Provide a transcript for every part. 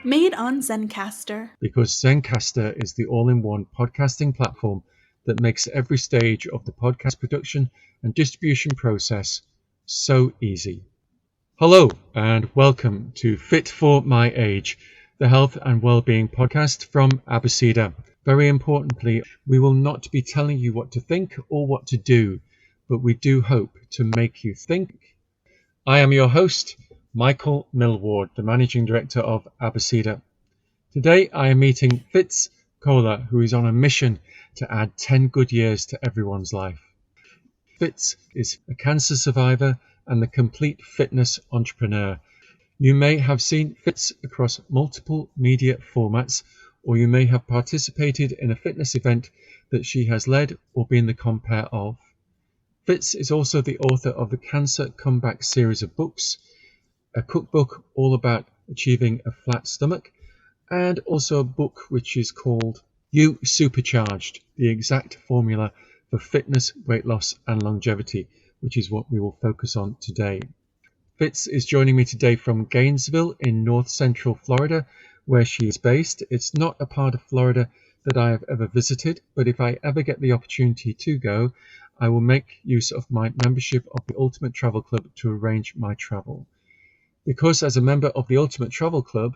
Made on Zencastr. Because Zencastr is the all-in-one podcasting platform that makes every stage of the podcast production and distribution process so easy. Hello and welcome to Fit for My Age, the health and well-being podcast from Abeceda. Very importantly, we will not be telling you what to think or what to do, but we do hope to make you think. I am your host, Michael Millward, the Managing Director of Abeceda. Today I am meeting Fitz Koehler, who is on a mission to add 10 good years to everyone's life. Fitz is a cancer survivor and the complete fitness entrepreneur. You may have seen Fitz across multiple media formats, or you may have participated in a fitness event that she has led or been the compere of. Fitz is also the author of the Cancer Comeback series of books, a cookbook all about achieving a flat stomach, and also a book which is called You Supercharged, the exact formula for fitness, weight loss and longevity, which is what we will focus on today. Fitz is joining me today from Gainesville in north central Florida, where she is based. It's not a part of Florida that I have ever visited, but if I ever get the opportunity to go, I will make use of my membership of the Ultimate Travel Club to arrange my travel. Because as a member of the Ultimate Travel Club,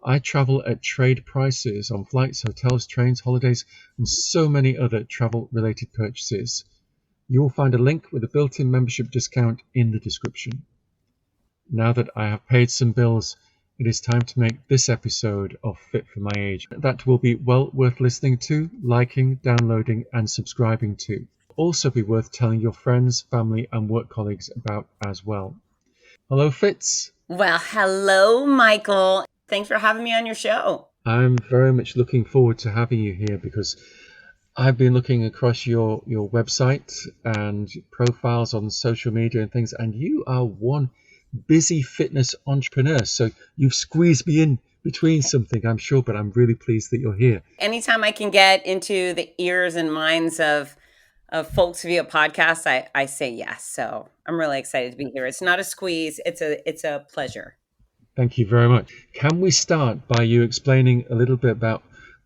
I travel at trade prices on flights, hotels, trains, holidays, and so many other travel-related purchases. You will find a link with a built-in membership discount in the description. Now that I have paid some bills, it is time to make this episode of Fit for My Age. That will be well worth listening to, liking, downloading, and subscribing to. Also be worth telling your friends, family, and work colleagues about as well. Hello, Fitz. Well, hello, Michael. Thanks for having me on your show. I'm very much looking forward to having you here because I've been looking across your website and profiles on social media and things, and you are one busy fitness entrepreneur. So you've squeezed me in between something, I'm sure, but I'm really pleased that you're here. Anytime I can get into the ears and minds of folks via podcast, I say yes. So I'm really excited to be here. It's not a squeeze. It's a pleasure. Thank you very much. Can we start by you explaining a little bit about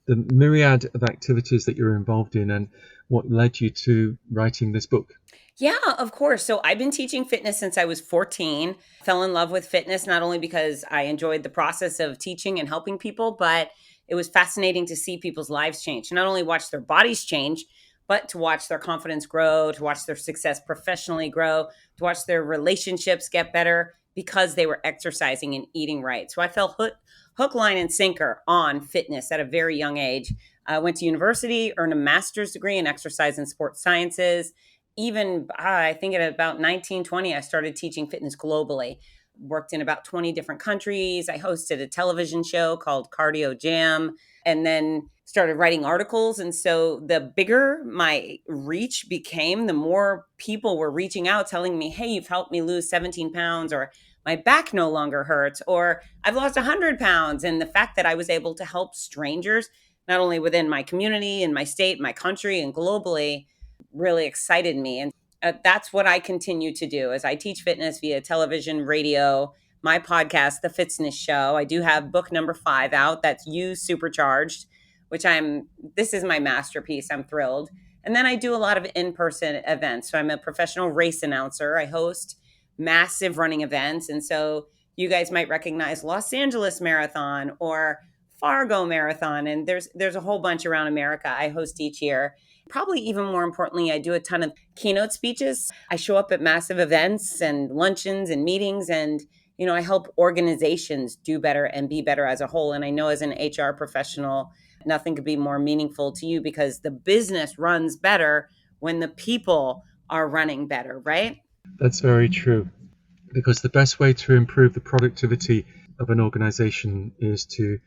the myriad of activities that you're involved in and what led you to writing this book? Yeah, of course. So I've been teaching fitness since I was 14. Fell in love with fitness, not only because I enjoyed the process of teaching and helping people, but it was fascinating to see people's lives change. Not only watch their bodies change, but to watch their confidence grow, to watch their success professionally grow, to watch their relationships get better because they were exercising and eating right. So I fell hook, line, and sinker on fitness at a very young age. I went to university, earned a master's degree in exercise and sports sciences. Even, I think at about 19, 20, I started teaching fitness globally. Worked in about 20 different countries. I hosted a television show called Cardio Jam, and then started writing articles. And so the bigger my reach became, the more people were reaching out telling me, hey, you've helped me lose 17 pounds, or my back no longer hurts, or I've lost 100 pounds. And the fact that I was able to help strangers, not only within my community and my state, my country, and globally, really excited me. And that's what I continue to do as I teach fitness via television, radio, my podcast, The Fitzness Show. I do have book number 5 out. That's You Supercharged, which this is my masterpiece. I'm thrilled. And then I do a lot of in-person events. So I'm a professional race announcer. I host massive running events. And so you guys might recognize Los Angeles Marathon or Fargo Marathon. And there's a whole bunch around America I host each year. Probably even more importantly, I do a ton of keynote speeches. I show up at massive events and luncheons and meetings, and I help organizations do better and be better as a whole. And I know as an HR professional, nothing could be more meaningful to you because the business runs better when the people are running better, right? That's very true, because the best way to improve the productivity of an organization is to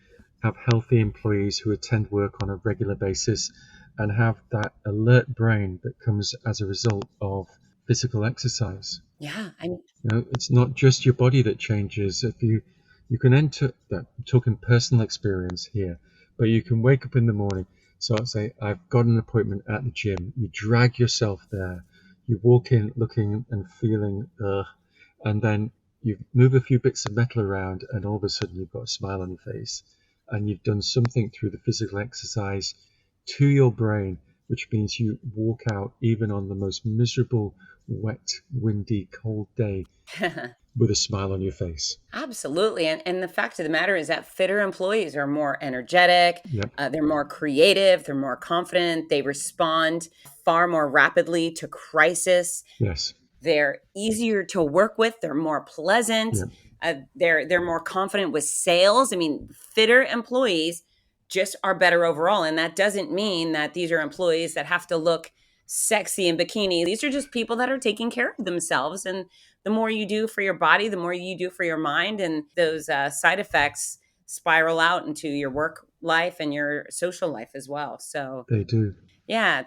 have healthy employees who attend work on a regular basis and have that alert brain that comes as a result of physical exercise. Yeah. It's not just your body that changes. If you can enter that, I'm talking personal experience here, but you can wake up in the morning. So I'd say, I've got an appointment at the gym. You drag yourself there. You walk in looking and feeling, and then You move a few bits of metal around and all of a sudden you've got a smile on your face, and you've done something through the physical exercise to your brain, which means you walk out even on the most miserable, wet, windy, cold day with a smile on your face. Absolutely. And the fact of the matter is that fitter employees are more energetic, Yep. they're more creative, they're more confident, they respond far more rapidly to crisis. Yes. They're easier to work with, they're more pleasant, Yep. they're more confident with sales. I mean, fitter employees just are better overall. And that doesn't mean that these are employees that have to look sexy in bikini. These are just people that are taking care of themselves. And the more you do for your body, the more you do for your mind. And those side effects spiral out into your work life and your social life as well. So, They do. yeah,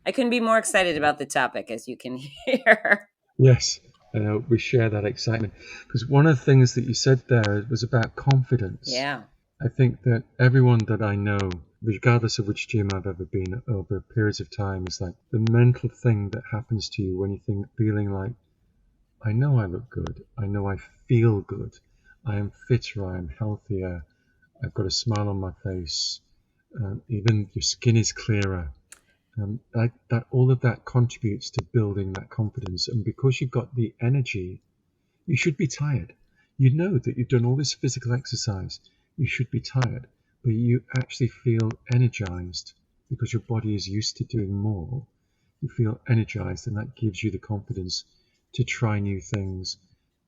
I couldn't be more excited about the topic, as you can hear. Yes. We share that excitement, because one of the things that you said there was about confidence. Yeah. I think that everyone that I know, regardless of which gym I've ever been over periods of time, is like the mental thing that happens to you when you think, feeling like, I know I look good, I know I feel good, I am fitter, I am healthier, I've got a smile on my face, even your skin is clearer. That all of that contributes to building that confidence, and because you've got the energy, you should be tired. You know that you've done all this physical exercise. You should be tired, but you actually feel energized because your body is used to doing more. You feel energized, and that gives you the confidence to try new things,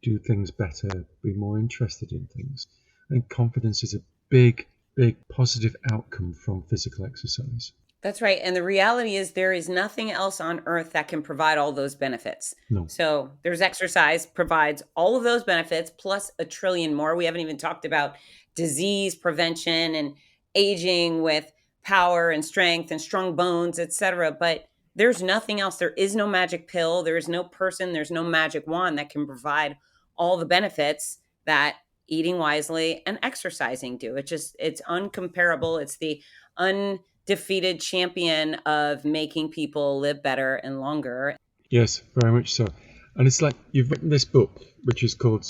do things better, be more interested in things. I think confidence is a big, big positive outcome from physical exercise. That's right. And the reality is there is nothing else on earth that can provide all those benefits. No. So there's exercise provides all of those benefits plus a trillion more. We haven't even talked about disease prevention and aging with power and strength and strong bones, etc. But there's nothing else. There is no magic pill. There is no person. There's no magic wand that can provide all the benefits that eating wisely and exercising do. It's uncomparable. It's the undefeated champion of making people live better and longer. Yes, very much so. And it's like you've written this book, which is called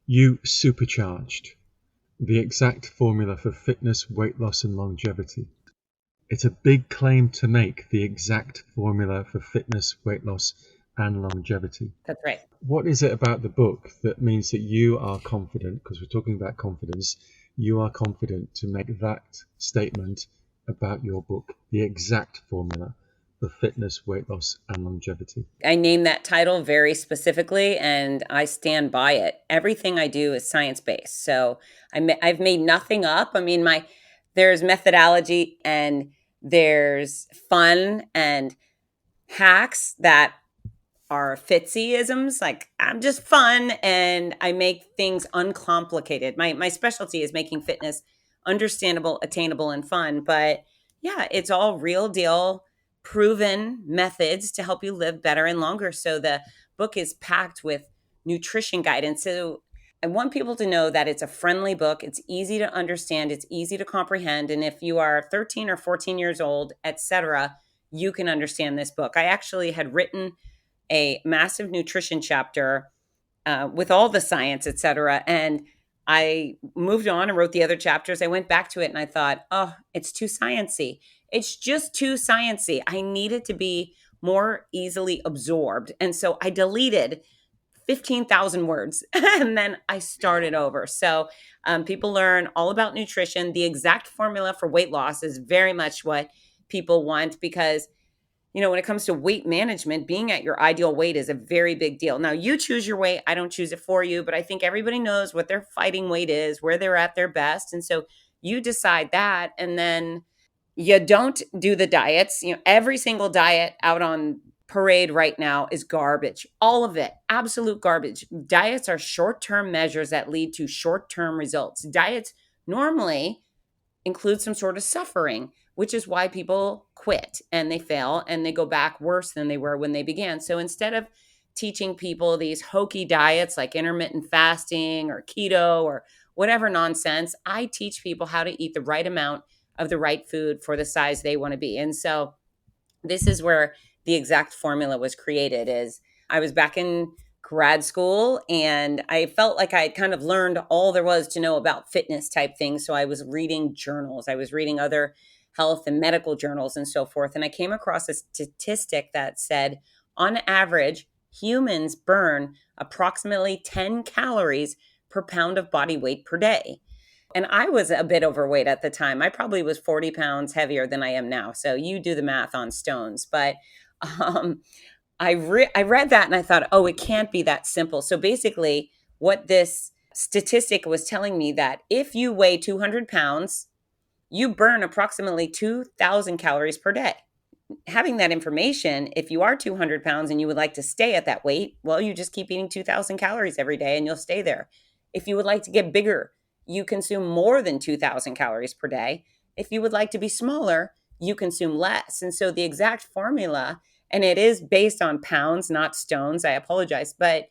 You Supercharged, the exact formula for fitness, weight loss, and longevity. It's a big claim to make, the exact formula for fitness, weight loss, and longevity. That's right. What is it about the book that means that you are confident, because we're talking about confidence, you are confident to make that statement about your book, the exact formula for fitness, weight loss, and longevity? I named that title very specifically, and I stand by it. Everything I do is science-based. So I've made nothing up. I mean, there's methodology and there's fun and hacks that are Fitzy-isms. Like, I'm just fun and I make things uncomplicated. My specialty is making fitness understandable, attainable, and fun. But yeah, it's all real deal, proven methods to help you live better and longer. So the book is packed with nutrition guidance. So I want people to know that it's a friendly book. It's easy to understand. It's easy to comprehend. And if you are 13 or 14 years old, etc., you can understand this book. I actually had written a massive nutrition chapter with all the science, etc. And I moved on and wrote the other chapters. I went back to it and I thought, oh, it's too sciencey. It's just too sciencey. I need it to be more easily absorbed. And so I deleted 15,000 words and then I started over. So people learn all about nutrition. The exact formula for weight loss is very much what people want because when it comes to weight management, being at your ideal weight is a very big deal. Now, you choose your weight. I don't choose it for you, but I think everybody knows what their fighting weight is, where they're at their best. And so you decide that, and then you don't do the diets. Every single diet out on parade right now is garbage. All of it, absolute garbage. Diets are short-term measures that lead to short-term results. Diets normally include some sort of suffering, which is why people quit and they fail and they go back worse than they were when they began. So instead of teaching people these hokey diets like intermittent fasting or keto or whatever nonsense, I teach people how to eat the right amount of the right food for the size they want to be. And so this is where the exact formula was created. Is I was back in grad school, and I felt like I had kind of learned all there was to know about fitness type things. So I was reading journals, I was reading other health and medical journals and so forth. And I came across a statistic that said, on average, humans burn approximately 10 calories per pound of body weight per day. And I was a bit overweight at the time. I probably was 40 pounds heavier than I am now. So you do the math on stones. But um, I read that and I thought, oh, it can't be that simple. So basically, what this statistic was telling me that if you weigh 200 pounds, you burn approximately 2,000 calories per day. Having that information, if you are 200 pounds and you would like to stay at that weight, well, you just keep eating 2,000 calories every day and you'll stay there. If you would like to get bigger, you consume more than 2,000 calories per day. If you would like to be smaller, you consume less. And so the exact formula, and it is based on pounds, not stones, I apologize, but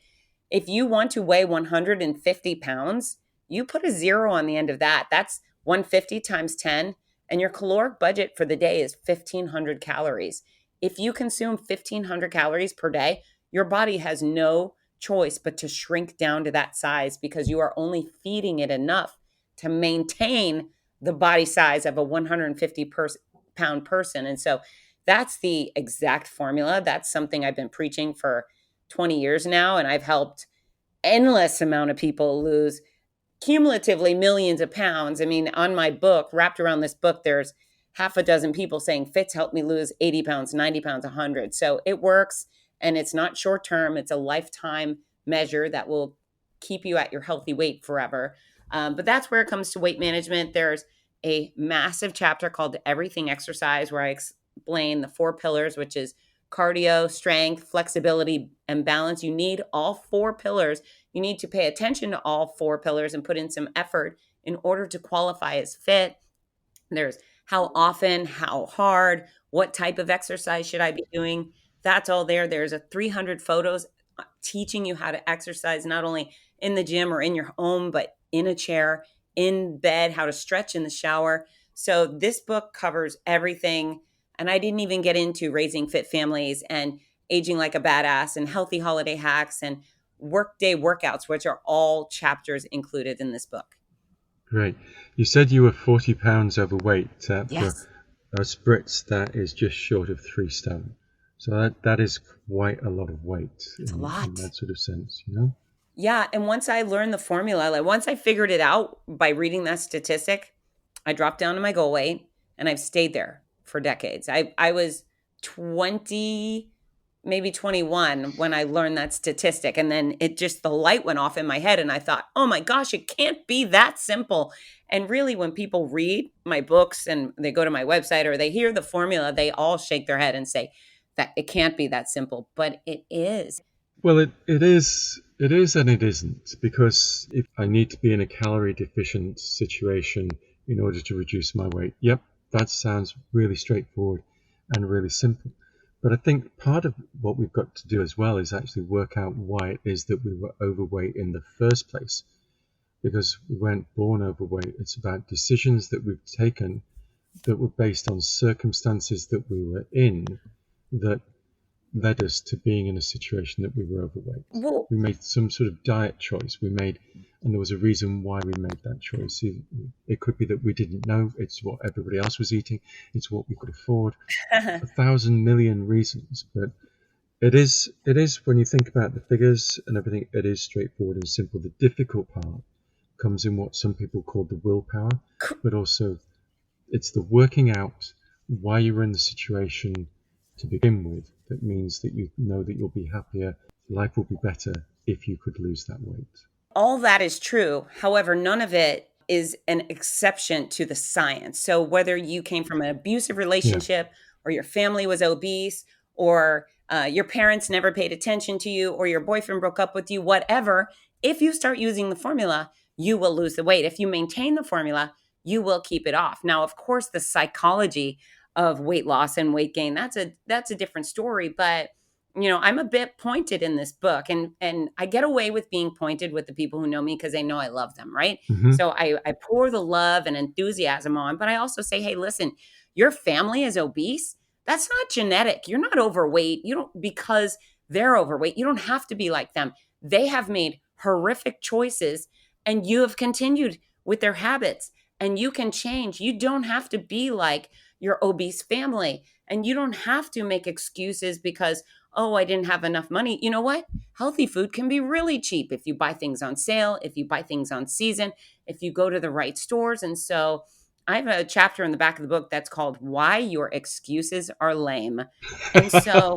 if you want to weigh 150 pounds, you put a zero on the end of that. That's 150 times 10, and your caloric budget for the day is 1,500 calories. If you consume 1,500 calories per day, your body has no choice but to shrink down to that size because you are only feeding it enough to maintain the body size of a 150 pound person. And so that's the exact formula. That's something I've been preaching for 20 years now, and I've helped endless amount of people lose cumulatively millions of pounds. I mean, on my book, wrapped around this book, there's half a dozen people saying, Fitz helped me lose 80 pounds, 90 pounds, 100. So it works, and it's not short term. It's a lifetime measure that will keep you at your healthy weight forever. But that's where it comes to weight management. There's a massive chapter called Everything Exercise, where I explain the 4 pillars, which is cardio, strength, flexibility, and balance. You need all 4 pillars. You need to pay attention to all 4 pillars and put in some effort in order to qualify as fit. There's how often, how hard, what type of exercise should I be doing? That's all there. There's a 300 photos teaching you how to exercise, not only in the gym or in your home, but in a chair, in bed, how to stretch in the shower. So this book covers everything. And I didn't even get into raising fit families and aging like a badass and healthy holiday hacks and workday workouts, which are all chapters included in this book. Great. You said you were 40 pounds overweight. Yes. For us Brits, that is just short of 3 stone. So that is quite a lot of weight. It's a lot. In that sort of sense, you know? Yeah. And once I learned the formula, like once I figured it out by reading that statistic, I dropped down to my goal weight and I've stayed there for decades. I was 20, maybe 21 when I learned that statistic. And then it just, the light went off in my head and I thought, oh my gosh, it can't be that simple. And really, when people read my books and they go to my website or they hear the formula, they all shake their head and say that it can't be that simple, but it is. Well, it is and it isn't, because if I need to be in a calorie deficient situation in order to reduce my weight, yep, that sounds really straightforward and really simple. But I think part of what we've got to do as well is actually work out why it is that we were overweight in the first place. Because we weren't born overweight. It's about decisions that we've taken that were based on circumstances that we were in that led us to being in a situation that we were overweight. Well, We made some sort of diet choice. And there was a reason why we made that choice. It could be that we didn't know. It's what everybody else was eating. It's what we could afford. 1,000 million reasons. But it is when you think about the figures and everything, it is straightforward and simple. The difficult part comes in what some people call the willpower, but also it's the working out why you were in the situation to begin with. That means that you know that you'll be happier. Life will be better if you could lose that weight. all that is true. However, none of it is an exception to the science. So whether you came from an abusive relationship or your family was obese or your parents never paid attention to you or your boyfriend broke up with you, whatever, if you start using the formula, you will lose the weight. If you maintain the formula, you will keep it off. Now, of course, the psychology of weight loss and weight gain, that's a different story. But, you know, I'm a bit pointed in this book, and I get away with being pointed with the people who know me because they know I love them, right? Mm-hmm. So I pour the love and enthusiasm on, but I also say, hey, listen, your family is obese. That's not genetic. You're not overweight. You don't, because they're overweight, you don't have to be like them. They have made horrific choices and you have continued with their habits, and you can change. You don't have to be like your obese family, and you don't have to make excuses because, oh, I didn't have enough money. You know what? Healthy food can be really cheap if you buy things on sale, if you buy things on season, if you go to the right stores. And so I have a chapter in the back of the book that's called Why Your Excuses Are Lame. And so,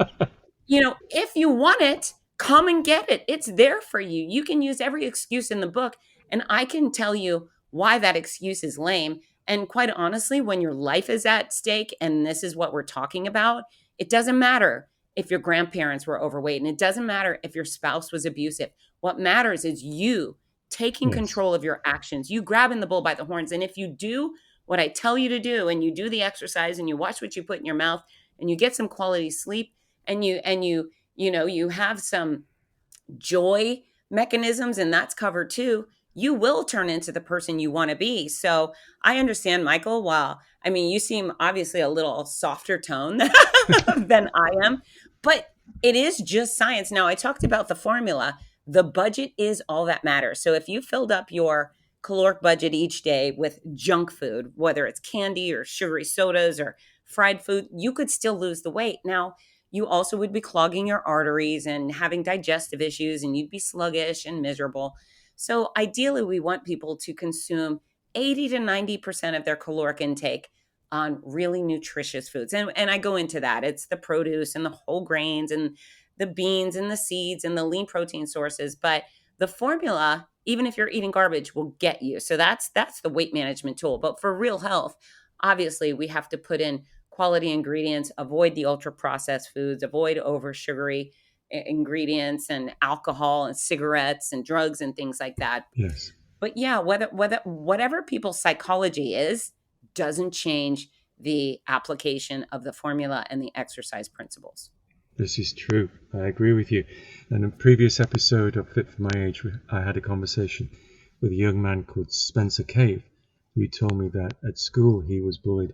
if you want it, come and get it. It's there for you. You can use every excuse in the book, and I can tell you why that excuse is lame. And quite honestly, when your life is at stake and this is what we're talking about, it doesn't matter if your grandparents were overweight and it doesn't matter if your spouse was abusive. What matters is you taking Yes. control of your actions, you grabbing the bull by the horns. And if you do what I tell you to do and you do the exercise and you watch what you put in your mouth and you get some quality sleep and you have some joy mechanisms, and that's covered too, you will turn into the person you want to be. So I understand, Michael. While I mean, you seem obviously a little softer tone than I am, but it is just science. Now, I talked about the formula. The budget is all that matters. So if you filled up your caloric budget each day with junk food, whether it's candy or sugary sodas or fried food, you could still lose the weight. Now, you also would be clogging your arteries and having digestive issues, and you'd be sluggish and miserable. So, ideally, we want people to consume 80 to 90% of their caloric intake on really nutritious foods. And I go into that. It's the produce and the whole grains and the beans and the seeds and the lean protein sources. But the formula, even if you're eating garbage, will get you. So that's the weight management tool. But for real health, obviously, we have to put in quality ingredients, avoid the ultra processed foods, avoid over sugary ingredients and alcohol and cigarettes and drugs and things like that. Yes. But yeah, whatever people's psychology is doesn't change the application of the formula and the exercise principles. This is true. I agree with you. In a previous episode of Fit for My Age, I had a conversation with a young man called Spencer Cave, who told me that at school he was bullied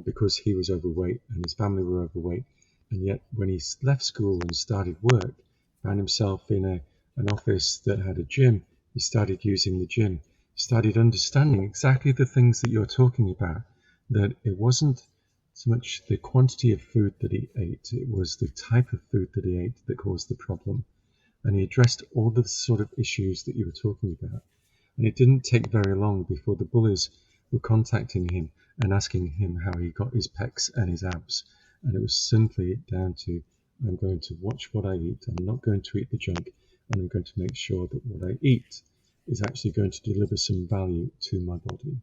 because he was overweight and his family were overweight. And yet when he left school and started work, found himself in an office that had a gym, he started using the gym. He started understanding exactly the things that you're talking about, that it wasn't so much the quantity of food that he ate, it was the type of food that he ate that caused the problem. And he addressed all the sort of issues that you were talking about. And it didn't take very long before the bullies were contacting him and asking him how he got his pecs and his abs. And it was simply down to, I'm going to watch what I eat, I'm not going to eat the junk, and I'm going to make sure that what I eat is actually going to deliver some value to my body.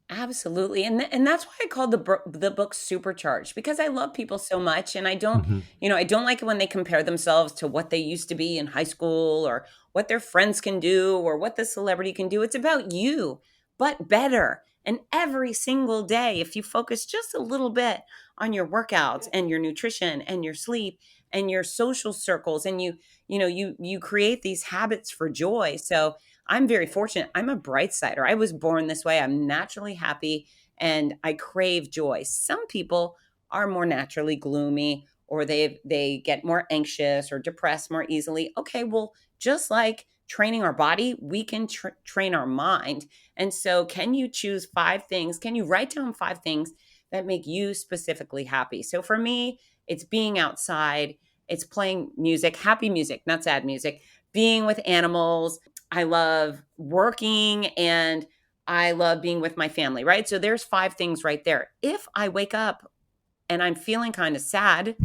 Absolutely. And that's why I called the book Supercharged, because I love people so much, and I don't, Mm-hmm. I don't like it when they compare themselves to what they used to be in high school or what their friends can do or what the celebrity can do. It's about you, but better. And every single day, if you focus just a little bit on your workouts and your nutrition and your sleep and your social circles, and you create these habits for joy. So I'm very fortunate. I'm a bright sider. I was born this way. I'm naturally happy and I crave joy. Some people are more naturally gloomy, or they get more anxious or depressed more easily. Okay, well, just like training our body, we can train our mind. And so, can you choose 5 things? Can you write down 5 things that make you specifically happy? So for me, it's being outside, it's playing music, happy music, not sad music, being with animals. I love working, and I love being with my family, right? So there's 5 things right there. If I wake up and I'm feeling kind of sad,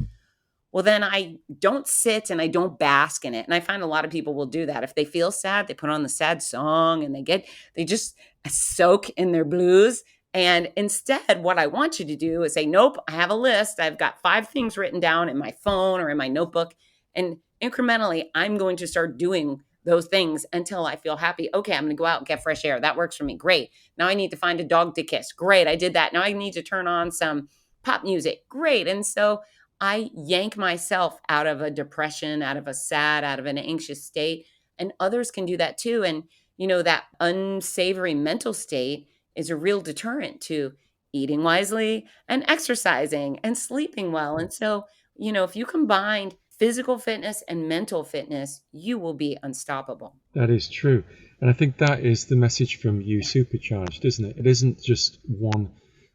well, then I don't sit and I don't bask in it. And I find a lot of people will do that. If they feel sad, they put on the sad song and they just soak in their blues. And instead, what I want you to do is say, nope, I have a list. I've got 5 things written down in my phone or in my notebook. And incrementally, I'm going to start doing those things until I feel happy. Okay, I'm going to go out and get fresh air. That works for me. Great. Now I need to find a dog to kiss. Great. I did that. Now I need to turn on some pop music. Great. And so I yank myself out of a depression, out of a sad, out of an anxious state. And others can do that too. And, that unsavory mental state is a real deterrent to eating wisely and exercising and sleeping well. And so, if you combined physical fitness and mental fitness, you will be unstoppable. That is true. And I think that is the message from you, Supercharged, isn't it? It isn't just one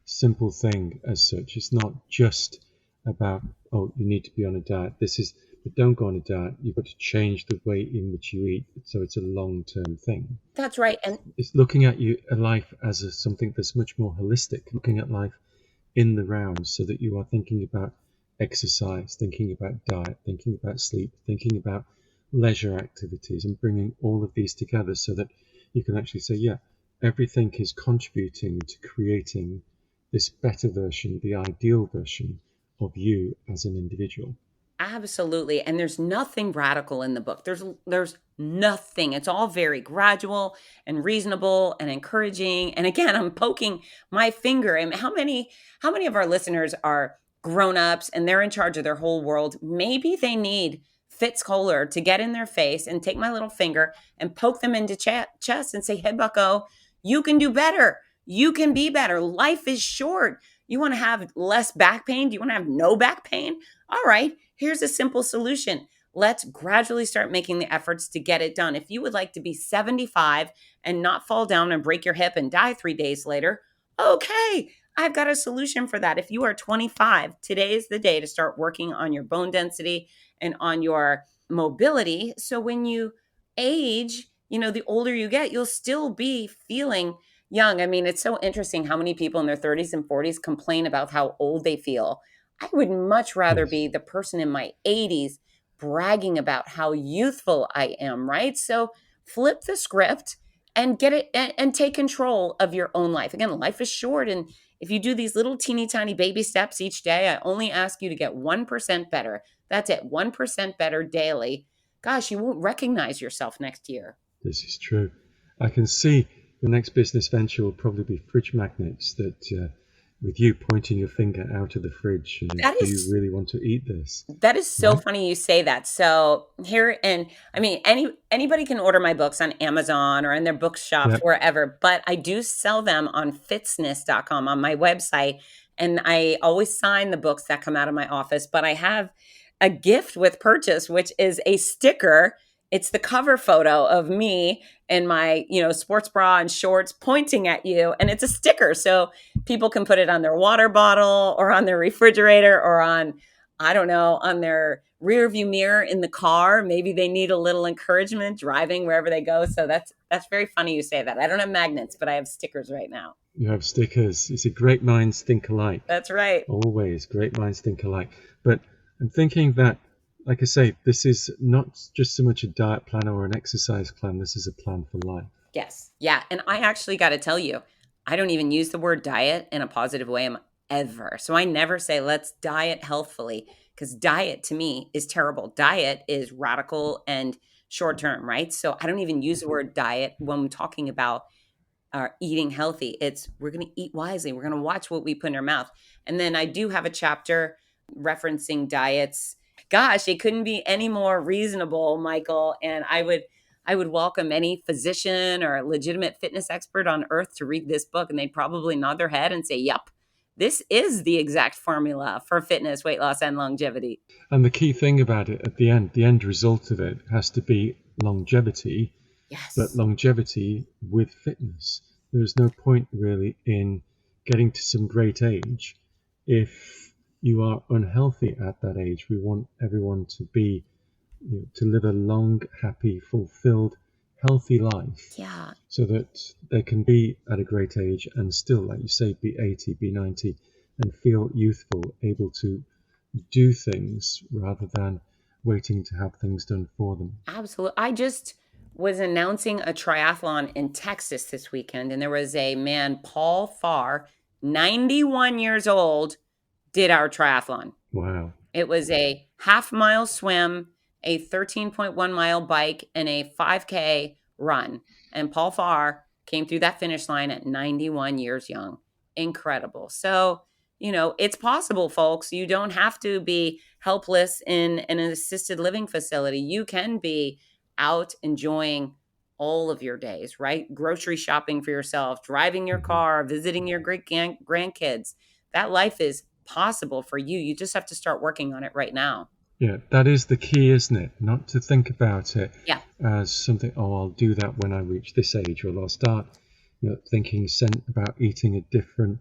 simple thing as such. It's not just about, oh, you need to be on a diet. But don't go on a diet. You've got to change the way in which you eat. So it's a long-term thing. That's right. And it's looking at life as something that's much more holistic, looking at life in the round so that you are thinking about exercise, thinking about diet, thinking about sleep, thinking about leisure activities, and bringing all of these together so that you can actually say, yeah, everything is contributing to creating this better version, the ideal version of you as an individual. absolutely. And there's nothing radical in the book. There's nothing. It's all very gradual and reasonable and encouraging. And again, I'm poking my finger. And how many of our listeners are grown-ups and they're in charge of their whole world? Maybe they need Fitz Koehler to get in their face and take my little finger and poke them into chest and say, hey, bucko, you can do better. You can be better. Life is short. You want to have less back pain? Do you want to have no back pain? All right, here's a simple solution. Let's gradually start making the efforts to get it done. If you would like to be 75 and not fall down and break your hip and die 3 days later, okay, I've got a solution for that. If you are 25, today is the day to start working on your bone density and on your mobility. So when you age, the older you get, you'll still be feeling young. I mean, it's so interesting how many people in their 30s and 40s complain about how old they feel. I would much rather be the person in my 80s bragging about how youthful I am, right? So flip the script and get it and take control of your own life. Again, life is short. And if you do these little teeny tiny baby steps each day, I only ask you to get 1% better. That's it, 1% better daily. Gosh, you won't recognize yourself next year. This is true. I can see the next business venture will probably be fridge magnets that with you pointing your finger out of the fridge and do you really want to eat this? That is so funny you say that. So here, and I mean, anybody can order my books on Amazon or in their bookshops, wherever, but I do sell them on fitzness.com on my website. And I always sign the books that come out of my office, but I have a gift with purchase, which is a sticker. It's the cover photo of me in my, sports bra and shorts pointing at you. And it's a sticker. So people can put it on their water bottle or on their refrigerator or on, I don't know, on their rear view mirror in the car. Maybe they need a little encouragement driving wherever they go. So that's very funny you say that. I don't have magnets, but I have stickers right now. You have stickers. You see, great minds think alike. That's right. Always, great minds think alike. But I'm thinking that, like I say, this is not just so much a diet plan or an exercise plan. This is a plan for life. Yes. Yeah. And I actually got to tell you, I don't even use the word diet in a positive way ever. So I never say, let's diet healthfully, because diet to me is terrible. Diet is radical and short term, right? So I don't even use the word diet when I'm talking about eating healthy. It's we're going to eat wisely. We're going to watch what we put in our mouth. And then I do have a chapter referencing diets. Gosh, it couldn't be any more reasonable, Michael. And I would welcome any physician or legitimate fitness expert on earth to read this book, and they'd probably nod their head and say, yep, this is the exact formula for fitness, weight loss, and longevity. And the key thing about it at the end result of it has to be longevity. Yes. But longevity with fitness. There's no point really in getting to some great age if you are unhealthy at that age. We want everyone to be, to live a long, happy, fulfilled, healthy life. Yeah. So that they can be at a great age and still, like you say, be 80, be 90, and feel youthful, able to do things rather than waiting to have things done for them. Absolutely. I just was announcing a triathlon in Texas this weekend, and there was a man, Paul Farr, 91 years old, did our triathlon. Wow. It was a half-mile swim, a 13.1-mile bike, and a 5K run. And Paul Farr came through that finish line at 91 years young. Incredible. So, it's possible, folks. You don't have to be helpless in an assisted living facility. You can be out enjoying all of your days, right? Grocery shopping for yourself, driving your car, visiting your great grandkids. That life is possible for you. You just have to start working on it right now. Yeah, that is the key, isn't it? Not to think about it Yeah. as something, oh, I'll do that when I reach this age, or I'll start, thinking about eating a different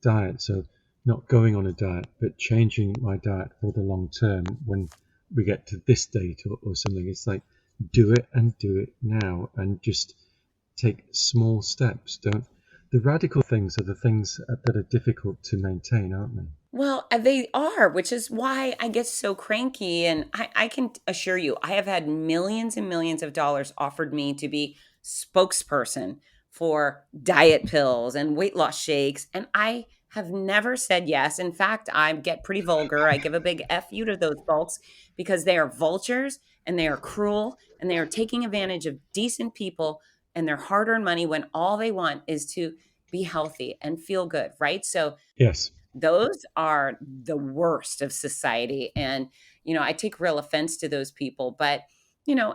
diet. So not going on a diet, but changing my diet for the long term when we get to this date or something. It's like, do it and do it now, and just take small steps. Don't The radical things are the things that are difficult to maintain, aren't they? Well, they are, which is why I get so cranky. And I can assure you, I have had millions and millions of dollars offered me to be spokesperson for diet pills and weight loss shakes. And I have never said yes. In fact, I get pretty vulgar. I give a big F you to those folks because they are vultures and they are cruel and they are taking advantage of decent people and their hard earned money when all they want is to be healthy and feel good. Right. So, Yes. those are the worst of society. And, I take real offense to those people. But,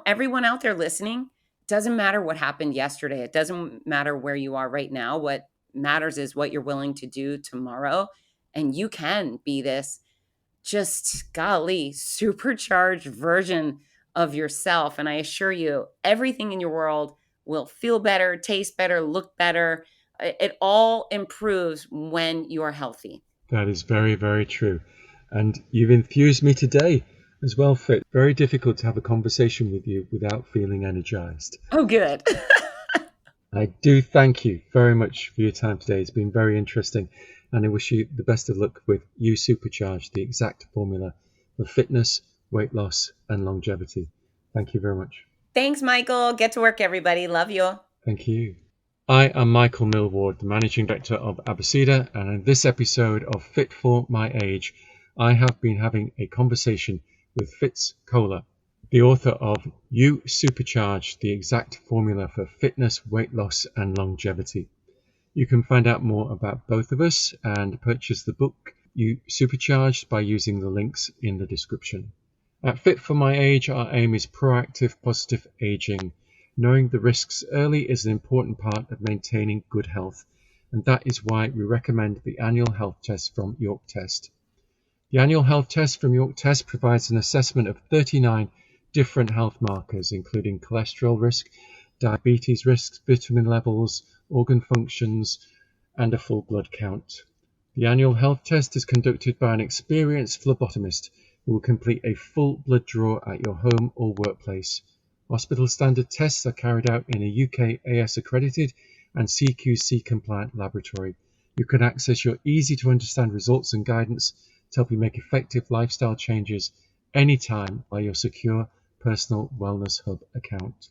everyone out there listening, doesn't matter what happened yesterday. It doesn't matter where you are right now. What matters is what you're willing to do tomorrow. And you can be this just golly supercharged version of yourself. And I assure you, everything in your world will feel better, taste better, look better. It all improves when you are healthy. That is very, very true. And you've infused me today as well, Fitz. Very difficult to have a conversation with you without feeling energized. Oh, good. I do thank you very much for your time today. It's been very interesting. And I wish you the best of luck with You Supercharged, the exact formula for fitness, weight loss, and longevity. Thank you very much. Thanks, Michael. Get to work, everybody. Love you. Thank you. I am Michael Millward, the Managing Director of Abacida, and in this episode of Fit for My Age, I have been having a conversation with Fitz Koehler, the author of You Supercharged, the exact formula for fitness, weight loss, and longevity. You can find out more about both of us and purchase the book You Supercharged by using the links in the description. At Fit for My Age, our aim is proactive, positive aging. Knowing the risks early is an important part of maintaining good health, and that is why we recommend the annual health test from York Test. The annual health test from York Test provides an assessment of 39 different health markers, including cholesterol risk, diabetes risks, vitamin levels, organ functions, and a full blood count. The annual health test is conducted by an experienced phlebotomist who will complete a full blood draw at your home or workplace. Hospital standard tests are carried out in a UK AS accredited and CQC compliant laboratory. You can access your easy to understand results and guidance to help you make effective lifestyle changes anytime by your secure personal wellness hub account.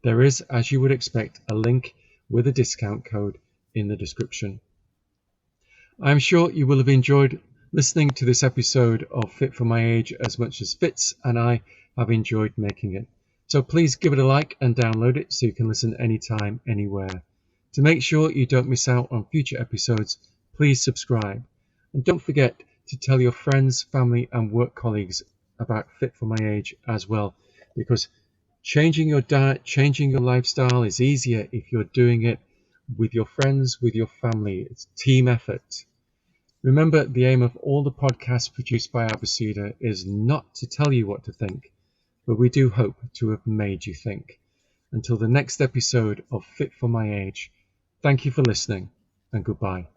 There is, as you would expect, a link with a discount code in the description. I'm sure you will have enjoyed listening to this episode of Fit for My Age as much as Fitz and I have enjoyed making it. So please give it a like and download it so you can listen anytime, anywhere. To make sure you don't miss out on future episodes, please subscribe. And don't forget to tell your friends, family and work colleagues about Fit for My Age as well, because changing your diet, changing your lifestyle is easier if you're doing it with your friends, with your family. It's a team effort. Remember, the aim of all the podcasts produced by Abacida is not to tell you what to think, but we do hope to have made you think. Until the next episode of Fit for My Age, thank you for listening and goodbye.